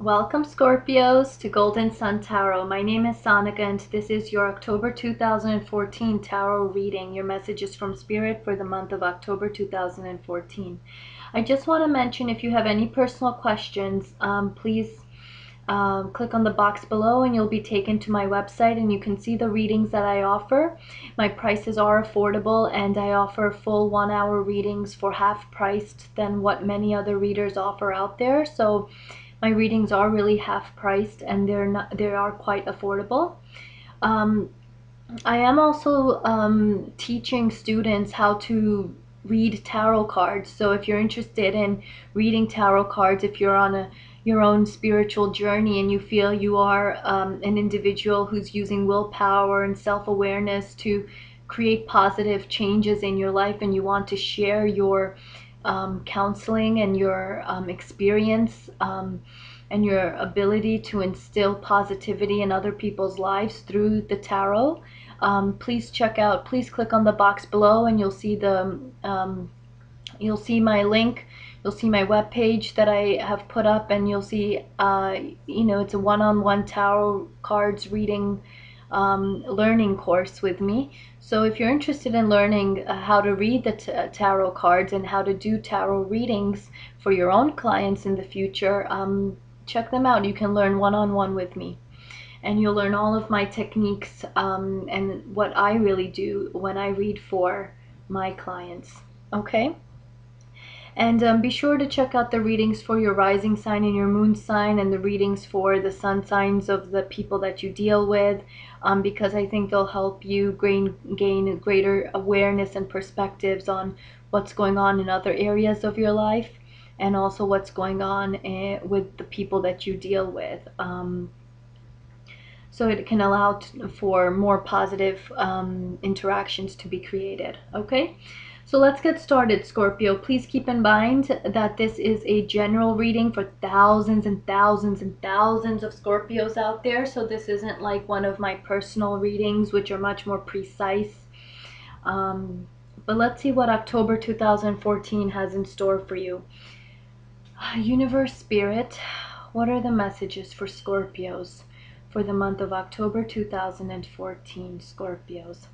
Welcome Scorpios to Golden Sun Tarot. My name is Sonika and this is your October 2014 tarot reading. Your message is from Spirit for the month of October 2014. I just want to mention, if you have any personal questions, please click on the box below and you'll be taken to my website and you can see the readings that I offer. My prices are affordable and I offer full 1-hour readings for half priced than what many other readers offer out there. So my readings are really half priced and they are quite affordable. I am also teaching students how to read tarot cards. So if you're interested in reading tarot cards, if you're on your own spiritual journey and you feel you are an individual who's using willpower and self-awareness to create positive changes in your life, and you want to share your counseling and your experience and your ability to instill positivity in other people's lives through the tarot, please click on the box below and you'll see my link. You'll see my webpage that I have put up, and you'll see it's a one-on-one tarot cards reading learning course with me. So if you're interested in learning how to read the tarot cards and how to do tarot readings for your own clients in the future, check them out. You can learn one-on-one with me, and you'll learn all of my techniques and what I really do when I read for my clients. Okay? And be sure to check out the readings for your rising sign and your moon sign, and the readings for the sun signs of the people that you deal with, because I think they'll help you gain greater awareness and perspectives on what's going on in other areas of your life, and also what's going on with the people that you deal with. So it can allow for more positive interactions to be created. Okay? So let's get started, Scorpio. Please keep in mind that this is a general reading for thousands and thousands and thousands of Scorpios out there. So this isn't like one of my personal readings, which are much more precise. But let's see what October 2014 has in store for you. Universe, Spirit, what are the messages for Scorpios for the month of October 2014, Scorpios?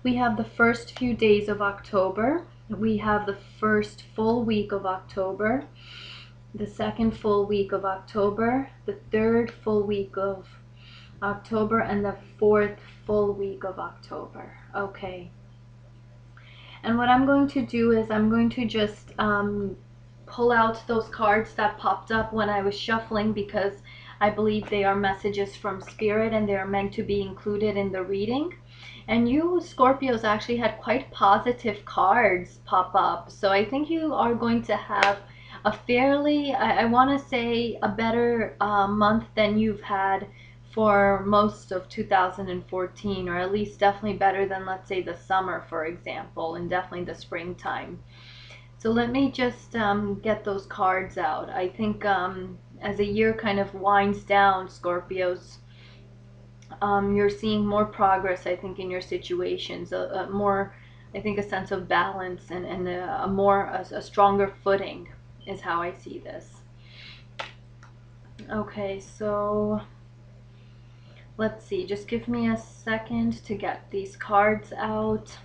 We have the first few days of October. We have the first full week of October, the second full week of October, the third full week of October, and the fourth full week of October. Okay. And what I'm going to do is I'm going to just pull out those cards that popped up when I was shuffling, because I believe they are messages from Spirit and they are meant to be included in the reading. And you Scorpios actually had quite positive cards pop up. So I think you are going to have a fairly, I want to say, a better month than you've had for most of 2014, or at least definitely better than, let's say, the summer, for example, and definitely the springtime. So let me just get those cards out. I think as the year kind of winds down, Scorpios, you're seeing more progress, I think, in your situations, more, I think, a sense of balance and a stronger footing is how I see this. Okay, so let's see. Just give me a second to get these cards out.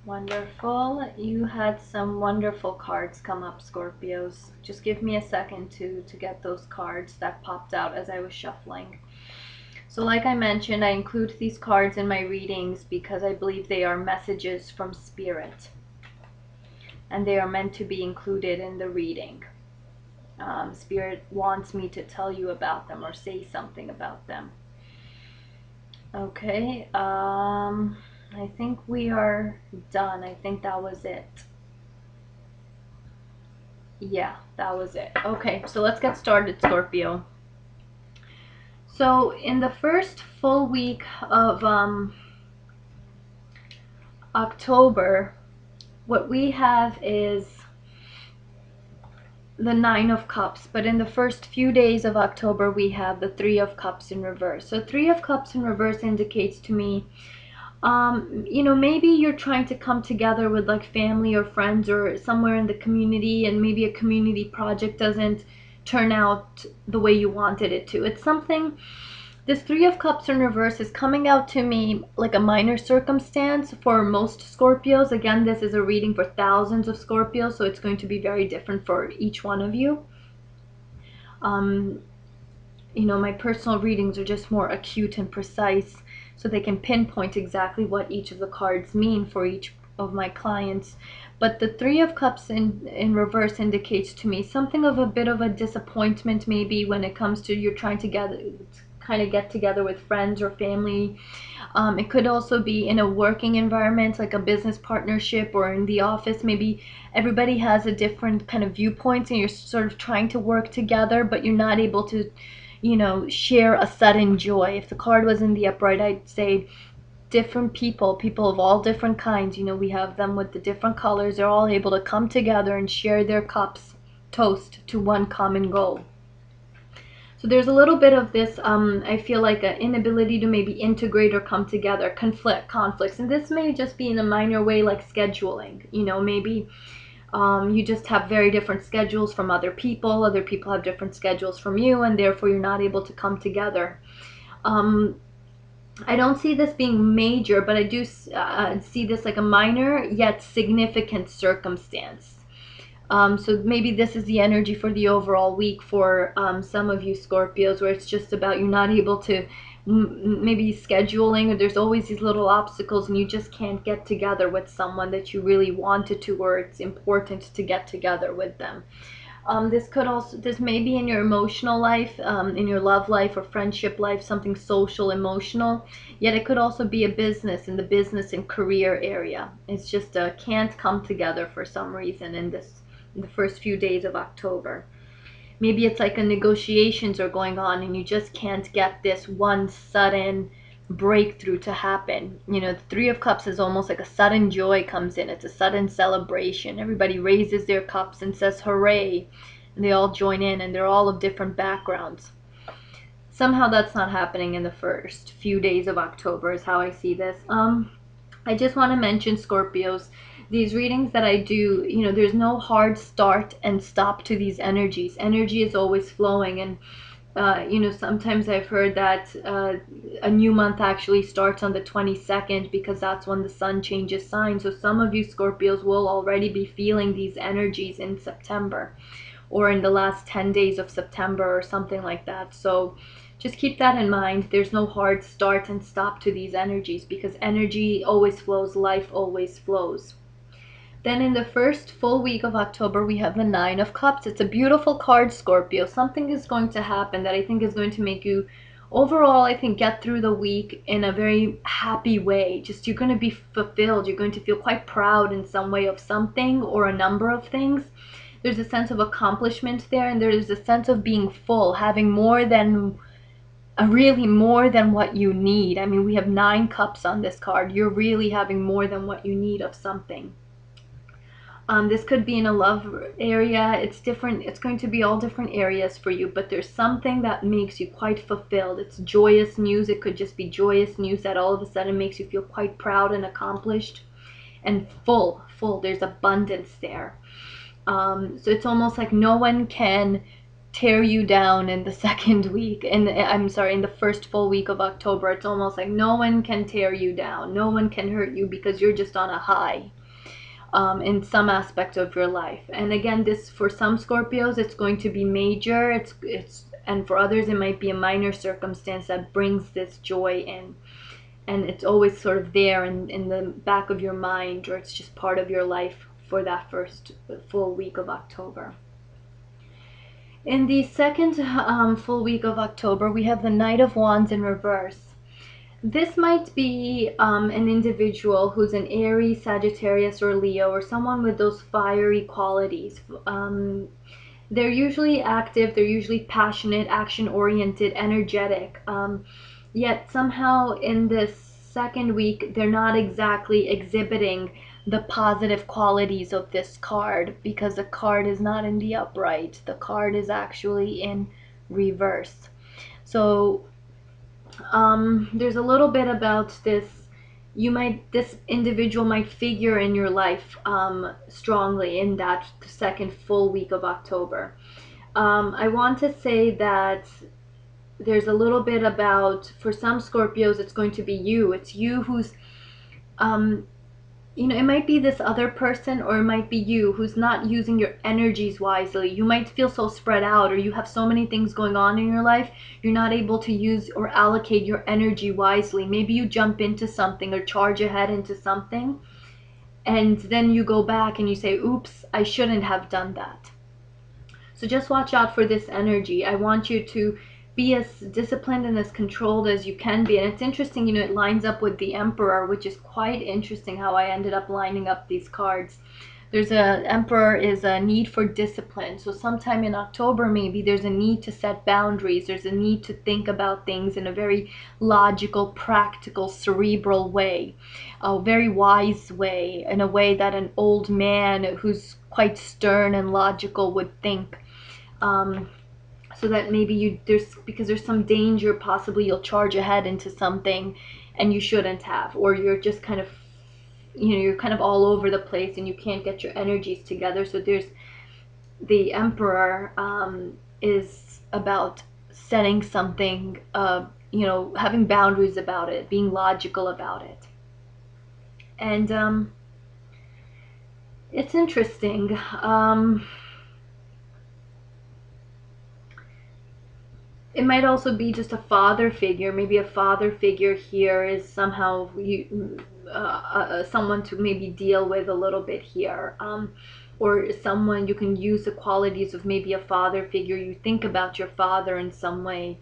Wonderful. You had some wonderful cards come up, Scorpios. Just give me a second to get those cards that popped out as I was shuffling. So like I mentioned, I include these cards in my readings because I believe they are messages from Spirit, and they are meant to be included in the reading. Spirit wants me to tell you about them or say something about them. Okay, I think we are done. I think that was it. Yeah, that was it. Okay, so let's get started, Scorpio. So in the first full week of October, what we have is the Nine of Cups, but in the first few days of October we have the Three of Cups in reverse. So Three of Cups in reverse indicates to me You know, maybe you're trying to come together with like family or friends or somewhere in the community, and maybe a community project doesn't turn out the way you wanted it to. It's something, this Three of Cups in reverse is coming out to me like a minor circumstance for most Scorpios. Again, this is a reading for thousands of Scorpios, so it's going to be very different for each one of you. Um, you know, my personal readings are just more acute and precise, so they can pinpoint exactly what each of the cards mean for each of my clients. But the Three of Cups in reverse indicates to me something of a bit of a disappointment, maybe when it comes to you're trying to kind of get together with friends or family. It could also be in a working environment, like a business partnership, or in the office. Maybe everybody has a different kind of viewpoints and you're sort of trying to work together, but you're not able to, you know, share a sudden joy. If the card was in the upright, I'd say different people of all different kinds. You know, we have them with the different colors. They're all able to come together and share their cups, toast to one common goal. So there's a little bit of this, I feel like an inability to maybe integrate or come together, conflicts. And this may just be in a minor way, like scheduling. You know, maybe you just have very different schedules from other people. Other people have different schedules from you, and therefore you're not able to come together. I don't see this being major, but I do see this like a minor yet significant circumstance. So maybe this is the energy for the overall week for some of you Scorpios, where it's just about you're not able to maybe scheduling, or there's always these little obstacles and you just can't get together with someone that you really wanted to, or it's important to get together with them. This may be in your emotional life, in your love life or friendship life, something social, emotional. Yet it could also be a business, in the business and career area. It's just can't come together for some reason in the first few days of October. Maybe it's like a negotiations are going on and you just can't get this one sudden breakthrough to happen. You know, the Three of Cups is almost like a sudden joy comes in. It's a sudden celebration. Everybody raises their cups and says hooray, and they all join in, and they're all of different backgrounds. Somehow that's not happening in the first few days of October is how I see this. I just want to mention, Scorpios, these readings that I do, you know, there's no hard start and stop to these energies. Energy is always flowing, and you know, sometimes I've heard that a new month actually starts on the 22nd, because that's when the sun changes sign. So some of you Scorpios will already be feeling these energies in September, or in the last 10 days of September, or something like that. So just keep that in mind. There's no hard start and stop to these energies, because energy always flows, life always flows. Then in the first full week of October, we have the Nine of Cups. It's a beautiful card, Scorpio. Something is going to happen that I think is going to make you, overall, I think, get through the week in a very happy way. Just you're going to be fulfilled. You're going to feel quite proud in some way of something or a number of things. There's a sense of accomplishment there, and there's a sense of being full, having more than really more than what you need. I mean, we have 9 cups on this card. You're really having more than what you need of something. This could be in a love area. It's different. It's going to be all different areas for you, but there's something that makes you quite fulfilled. It's joyous news. It could just be joyous news that all of a sudden makes you feel quite proud and accomplished and full. There's abundance there. So it's almost like no one can tear you down in the second week, and I'm sorry, in the first full week of October. It's almost like no one can tear you down. No one can hurt you, because you're just on a high. In some aspect of your life. And again, this for some Scorpios, it's going to be major. And for others, it might be a minor circumstance that brings this joy in. And it's always sort of there in the back of your mind, or it's just part of your life for that first full week of October. In the second full week of October, we have the Knight of Wands in reverse. This might be an individual who's an Aries, Sagittarius, or Leo, or someone with those fiery qualities. They're usually active, they're usually passionate, action-oriented, energetic. Yet somehow in this second week, they're not exactly exhibiting the positive qualities of this card, because the card is not in the upright. The card is actually in reverse. So there's a little bit about this, this individual might figure in your life strongly in that second full week of October. I want to say that there's a little bit about, for some Scorpios, it's going to be you. It's you who's, it might be this other person, or it might be you who's not using your energies wisely. You might feel so spread out, or you have so many things going on in your life, you're not able to use or allocate your energy wisely. Maybe you jump into something or charge ahead into something, and then you go back and you say, oops, I shouldn't have done that. So just watch out for this energy. I want you to be as disciplined and as controlled as you can be. And it's interesting, it lines up with the Emperor, which is quite interesting how I ended up lining up these cards. There's Emperor is a need for discipline. So sometime in October, maybe there's a need to set boundaries. There's a need to think about things in a very logical, practical, cerebral way, a very wise way, in a way that an old man who's quite stern and logical would think. So that maybe because there's some danger, possibly you'll charge ahead into something and you shouldn't have, or you're just kind of, you're kind of all over the place and you can't get your energies together. So there's the Emperor is about setting something, having boundaries about it, being logical about it. And it's interesting. It might also be just a father figure. Maybe a father figure here is somehow someone to maybe deal with a little bit here. Or someone you can use the qualities of maybe a father figure. You think about your father in some way,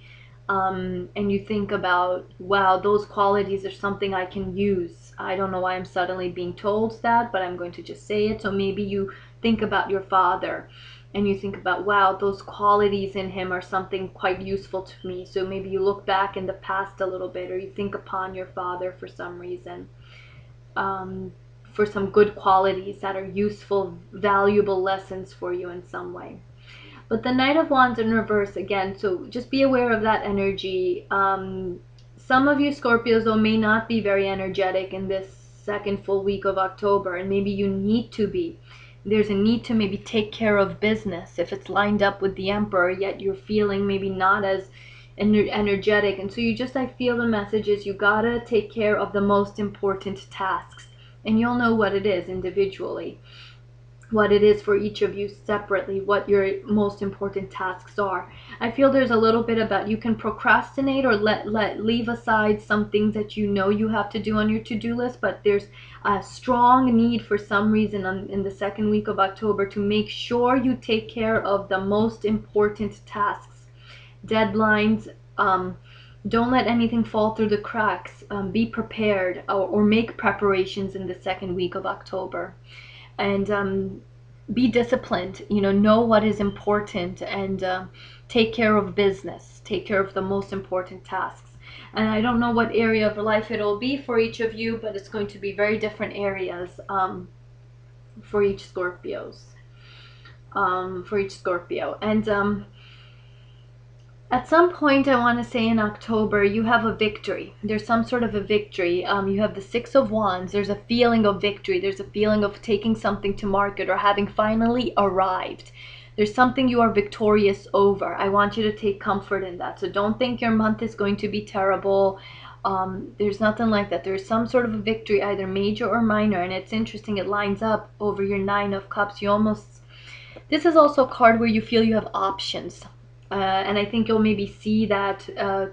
and you think about, wow, those qualities are something I can use. I don't know why I'm suddenly being told that, but I'm going to just say it. So maybe you think about your father and you think about, wow, those qualities in him are something quite useful to me. So maybe you look back in the past a little bit, or you think upon your father for some reason, for some good qualities that are useful, valuable lessons for you in some way. But the Knight of Wands in reverse again, so just be aware of that energy. Some of you Scorpios, though, may not be very energetic in this second full week of October, and maybe you need to be. There's a need to maybe take care of business if it's lined up with the Emperor, yet you're feeling maybe not as energetic. And so I feel the message is you gotta take care of the most important tasks. And you'll know what it is individually, what it is for each of you separately, what your most important tasks are. I feel there's a little bit about you can procrastinate or leave aside some things that you have to do on your to-do list, but there's a strong need for some reason in the second week of October to make sure you take care of the most important tasks, deadlines. Don't let anything fall through the cracks. Be prepared, or make preparations in the second week of October. And be disciplined, know what is important, and take care of business, take care of the most important tasks. And I don't know what area of life it'll be for each of you, but it's going to be very different areas for each Scorpio. And at some point, I want to say in October, you have a victory. There's some sort of a victory. You have the Six of Wands. There's a feeling of victory. There's a feeling of taking something to market or having finally arrived. There's something you are victorious over. I want you to take comfort in that. So don't think your month is going to be terrible. There's nothing like that. There's some sort of a victory, either major or minor. And it's interesting, it lines up over your Nine of Cups. This is also a card where you feel you have options. And I think you'll maybe see that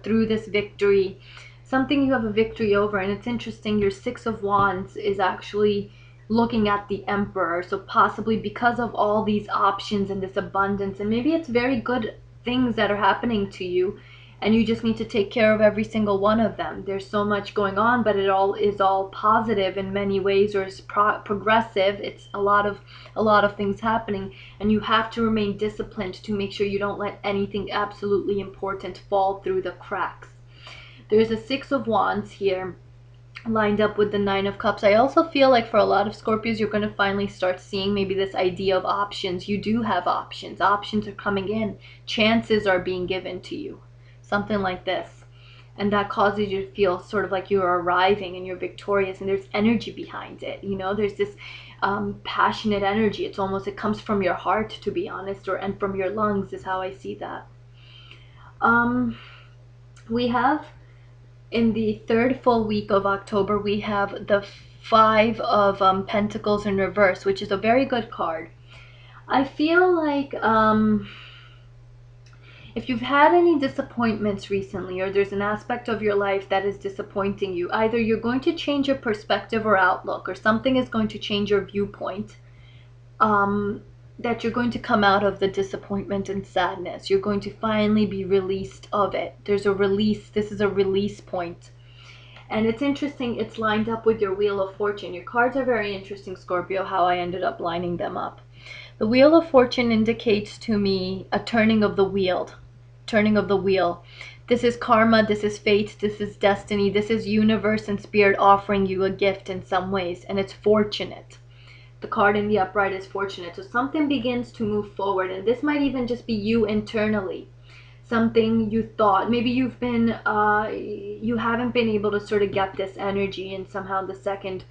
through this victory, something you have a victory over. And it's interesting, your Six of Wands is actually looking at the Emperor. So possibly because of all these options and this abundance, and maybe it's very good things that are happening to you, and you just need to take care of every single one of them. There's so much going on, but it all is all positive in many ways, or is progressive. It's a lot of things happening, and you have to remain disciplined to make sure you don't let anything absolutely important fall through the cracks. There's a Six of Wands here lined up with the Nine of Cups. I also feel like for a lot of Scorpios, you're going to finally start seeing maybe this idea of options. You do have options. Options are coming in. Chances are being given to you. Something like this. and that causes you to feel sort of like you're arriving and you're victorious, and there's energy behind it. You know, there's this passionate energy. It's almost, it comes from your heart, to be honest, or and from your lungs is how I see that. We have, in the third full week of October, we have the Five of Pentacles in reverse, which is a very good card. I feel like if you've had any disappointments recently, or there's an aspect of your life that is disappointing you, either you're going to change your perspective or outlook, or something is going to change your viewpoint, that you're going to come out of the disappointment and sadness. You're going to finally be released of it. There's a release. This is a release point. And it's interesting, it's lined up with your Wheel of Fortune. Your cards are very interesting, Scorpio, how I ended up lining them up. The Wheel of Fortune indicates to me a turning of the wheel. Turning of the wheel. This is karma, this is fate, this is destiny, this is universe and spirit offering you a gift in some ways, and it's fortunate. The card in the upright is fortunate. So something begins to move forward, and this might even just be you internally. Something you thought, maybe you've been, you haven't been able to sort of get this energy, and somehow the second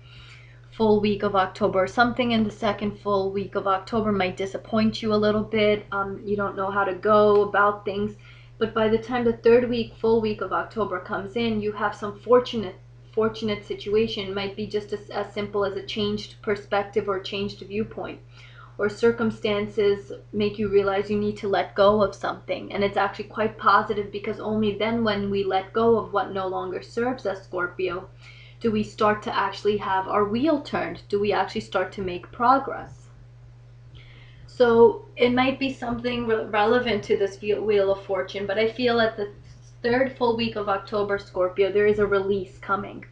full week of October, something in the second full week of October might disappoint you a little bit. You don't know how to go about things, but by the time the third week, full week of October comes in, you have some fortunate situation. It might be just as simple as a changed perspective or changed viewpoint, or circumstances make you realize you need to let go of something, and it's actually quite positive, because only then, when we let go of what no longer serves us, Scorpio, do we start to actually have our wheel turned. Do we actually start to make progress? So it might be something relevant to this Wheel of Fortune, but I feel at the third full week of October, Scorpio, there is a release coming,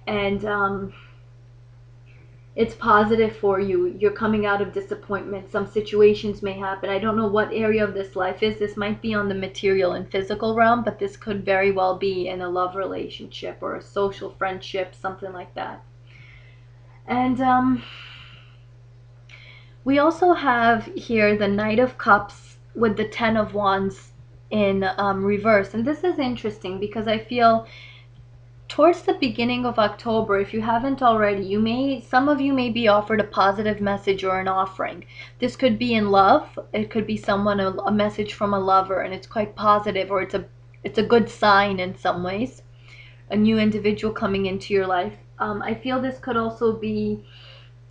and it's positive for you. You're coming out of disappointment. Some situations may happen. I don't know what area of this life is. This might be on the material and physical realm, but this could very well be in a love relationship or a social friendship, something like that. And we also have here the Knight of Cups with the Ten of Wands in reverse. And this is interesting, because I feel towards the beginning of October, if you haven't already, some of you may be offered a positive message or an offering. This could be in love. It could be a message from a lover, and it's quite positive, or it's a good sign in some ways. A new individual coming into your life. I feel this could also be,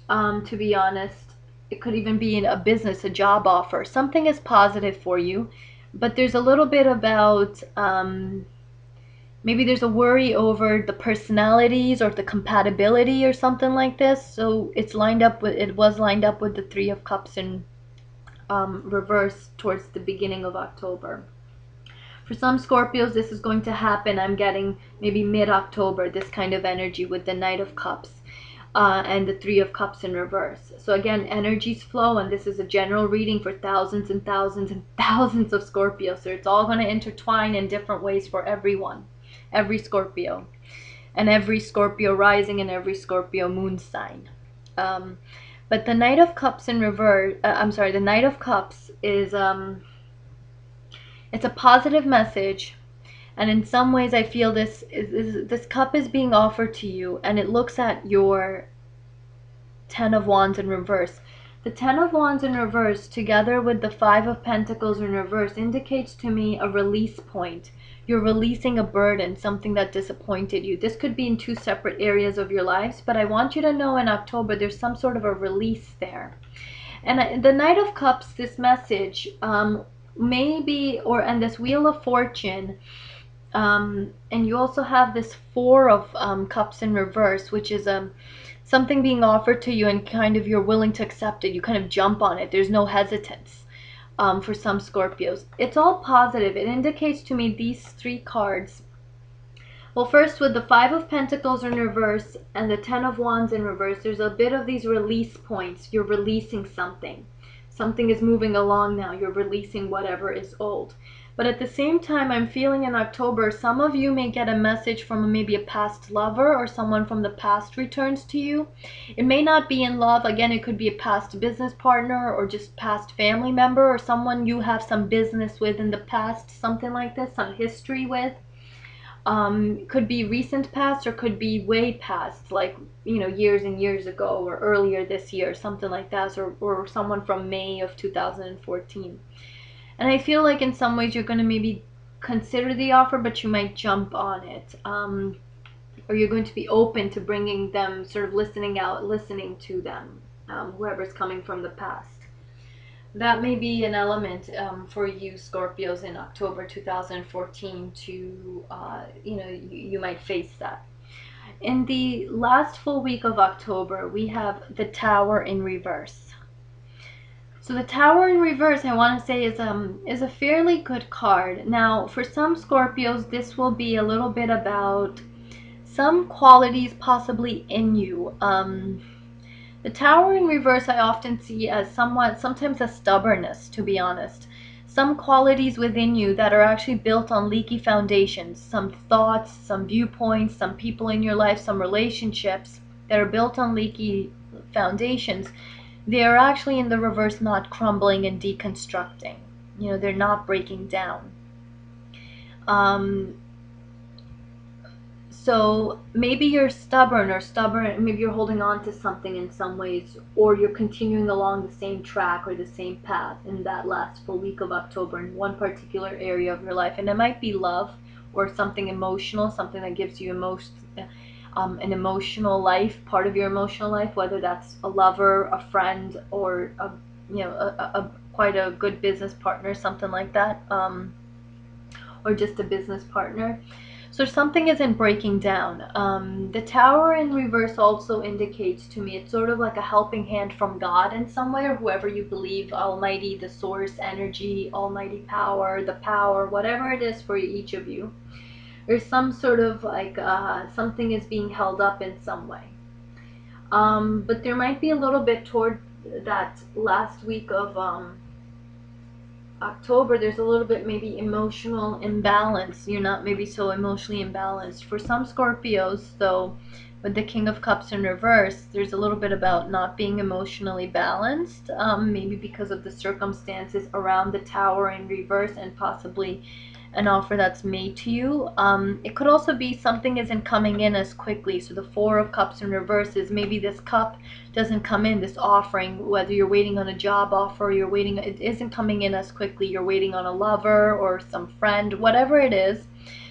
to be honest, it could even be in a business, a job offer. Something is positive for you, but there's a little bit about maybe there's a worry over the personalities or the compatibility or something like this. So it was lined up with the Three of Cups in reverse towards the beginning of October. For some Scorpios, this is going to happen, I'm getting maybe mid-October, this kind of energy with the Knight of Cups and the Three of Cups in reverse. So again, energies flow, and this is a general reading for thousands and thousands and thousands of Scorpios. So it's all going to intertwine in different ways for everyone, every Scorpio, and every Scorpio rising and every Scorpio moon sign. But the Knight of Cups in reverse, the Knight of Cups is, it's a positive message. And in some ways, I feel this cup is being offered to you, and it looks at your Ten of Wands in reverse. The Ten of Wands in reverse, together with the Five of Pentacles in reverse, indicates to me a release point. You're releasing a burden, something that disappointed you. This could be in two separate areas of your lives, but I want you to know in October, there's some sort of a release there. And the Knight of Cups, this message, maybe, and this Wheel of Fortune, and you also have this Four of Cups in reverse, which is something being offered to you, and kind of you're willing to accept it. You kind of jump on it. There's no hesitance for some Scorpios. It's all positive. It indicates to me these three cards. Well, first, with the Five of Pentacles in reverse and the Ten of Wands in reverse, there's a bit of these release points. You're releasing something. Something is moving along now. You're releasing whatever is old. But at the same time, I'm feeling in October, some of you may get a message from maybe a past lover, or someone from the past returns to you. It may not be in love. Again, it could be a past business partner, or just past family member, or someone you have some business with in the past, something like this, some history with. Could be recent past or could be way past, like, years and years ago or earlier this year, something like that, or someone from May of 2014. And I feel like in some ways you're going to maybe consider the offer, but you might jump on it. Or you're going to be open to bringing them, sort of listening to them, whoever's coming from the past. That may be an element for you Scorpios in October 2014 to, you might face that. In the last full week of October, we have the Tower in reverse. So the Tower in reverse, I want to say, is a fairly good card. Now, for some Scorpios, this will be a little bit about some qualities possibly in you. The Tower in reverse I often see as sometimes a stubbornness, to be honest. Some qualities within you that are actually built on leaky foundations, some thoughts, some viewpoints, some people in your life, some relationships that are built on leaky foundations. They are actually in the reverse not crumbling and deconstructing. They're not breaking down. So maybe you're stubborn, maybe you're holding on to something in some ways, or you're continuing along the same track or the same path in that last full week of October in one particular area of your life. And it might be love or something emotional, something that gives you an emotional life, part of your emotional life, whether that's a lover, a friend, or quite a good business partner, something like that, or just a business partner. So something isn't breaking down. The Tower in reverse also indicates to me it's sort of like a helping hand from God in some way, or whoever you believe, Almighty, the source, energy, almighty power, the power, whatever it is for each of you. There's some sort of like something is being held up in some way. But there might be a little bit toward that last week of October, there's a little bit maybe emotional imbalance. You're not maybe so emotionally imbalanced. For some Scorpios, though, with the King of Cups in reverse, there's a little bit about not being emotionally balanced, maybe because of the circumstances around the Tower in reverse and possibly an offer that's made to you. It could also be something isn't coming in as quickly. So the Four of Cups in reverse is maybe this cup doesn't come in, this offering, whether you're waiting on a job offer, it isn't coming in as quickly, you're waiting on a lover or some friend, whatever it is,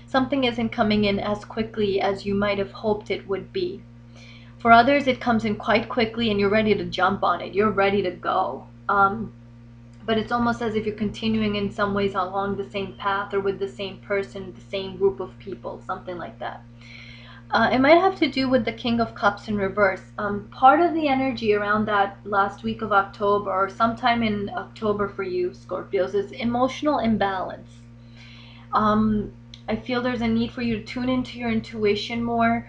something isn't coming in as quickly as you might have hoped it would be. For others, it comes in quite quickly and you're ready to jump on it, you're ready to go. But it's almost as if you're continuing in some ways along the same path or with the same person, the same group of people, something like that. It might have to do with the King of Cups in reverse. Part of the energy around that last week of October, or sometime in October for you, Scorpios, is emotional imbalance. I feel there's a need for you to tune into your intuition more,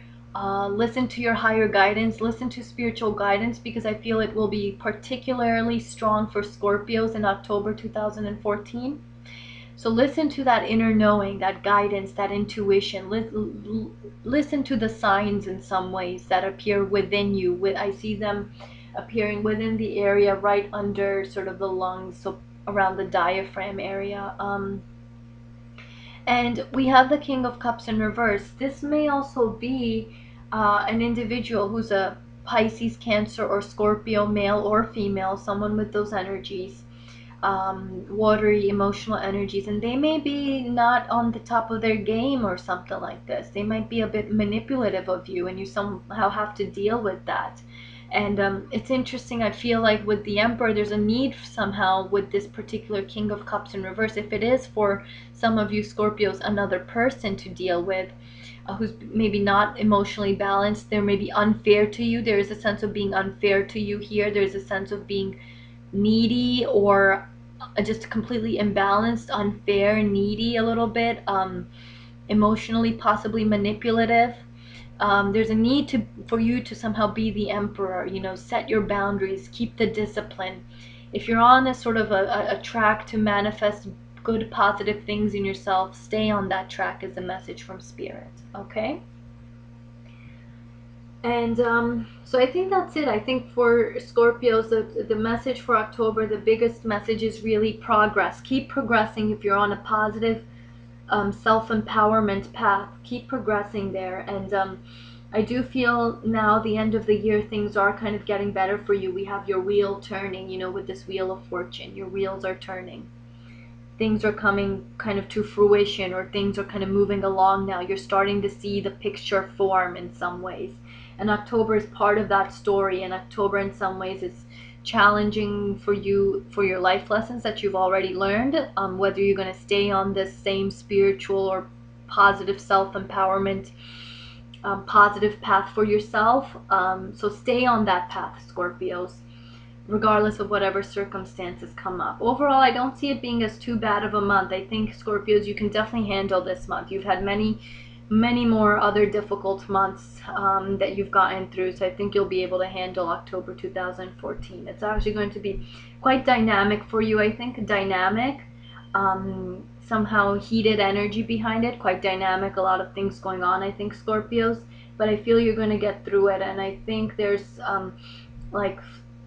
listen to your higher guidance, listen to spiritual guidance, because I feel it will be particularly strong for Scorpios in October 2014. So listen to that inner knowing, that guidance, that intuition. Listen to the signs in some ways that appear within you. I see them appearing within the area right under sort of the lungs, so around the diaphragm area. And we have the King of Cups in reverse. This may also be an individual who's a Pisces, Cancer, or Scorpio, male or female, someone with those energies, watery, emotional energies, and they may be not on the top of their game or something like this. They might be a bit manipulative of you, and you somehow have to deal with that. And it's interesting, I feel like with the Emperor, there's a need somehow with this particular King of Cups in reverse, if it is for some of you Scorpios, another person to deal with, who's maybe not emotionally balanced. They're maybe unfair to you. There is a sense of being unfair to you here. There's a sense of being needy, or just completely imbalanced, unfair, needy a little bit, emotionally possibly manipulative. There's a need for you to somehow be the emperor, set your boundaries, keep the discipline. If you're on a sort of a track to manifest good, positive things in yourself, stay on that track is a message from Spirit, okay? And so I think that's it. I think for Scorpios, the message for October, the biggest message is really progress. Keep progressing if you're on a positive self-empowerment path. Keep progressing there. And I do feel now, the end of the year, things are kind of getting better for you. We have your wheel turning, you know, with this wheel of fortune. Your wheels are turning. Things are coming kind of to fruition, or things are kind of moving along now. You're starting to see the picture form in some ways. And October is part of that story. And October in some ways is challenging for you, for your life lessons that you've already learned, whether you're going to stay on this same spiritual or positive self-empowerment, positive path for yourself. So stay on that path, Scorpios, regardless of whatever circumstances come up. Overall, I don't see it being as too bad of a month. I think, Scorpios, you can definitely handle this month. You've had many more other difficult months that you've gotten through, so I think you'll be able to handle October 2014. It's actually going to be quite dynamic for you, I think. Dynamic, somehow heated energy behind it, quite dynamic, a lot of things going on, I think, Scorpios, but I feel you're going to get through it. And I think there's like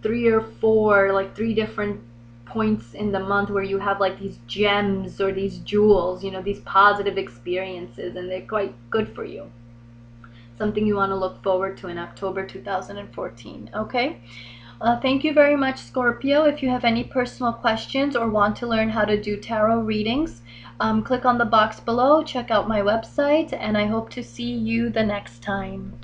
3 or 4, like 3 different points in the month where you have like these gems or these jewels, you know, these positive experiences, and they're quite good for you. Something you want to look forward to in October 2014. Okay. Thank you very much, Scorpio. If you have any personal questions or want to learn how to do tarot readings, click on the box below, check out my website, and I hope to see you the next time.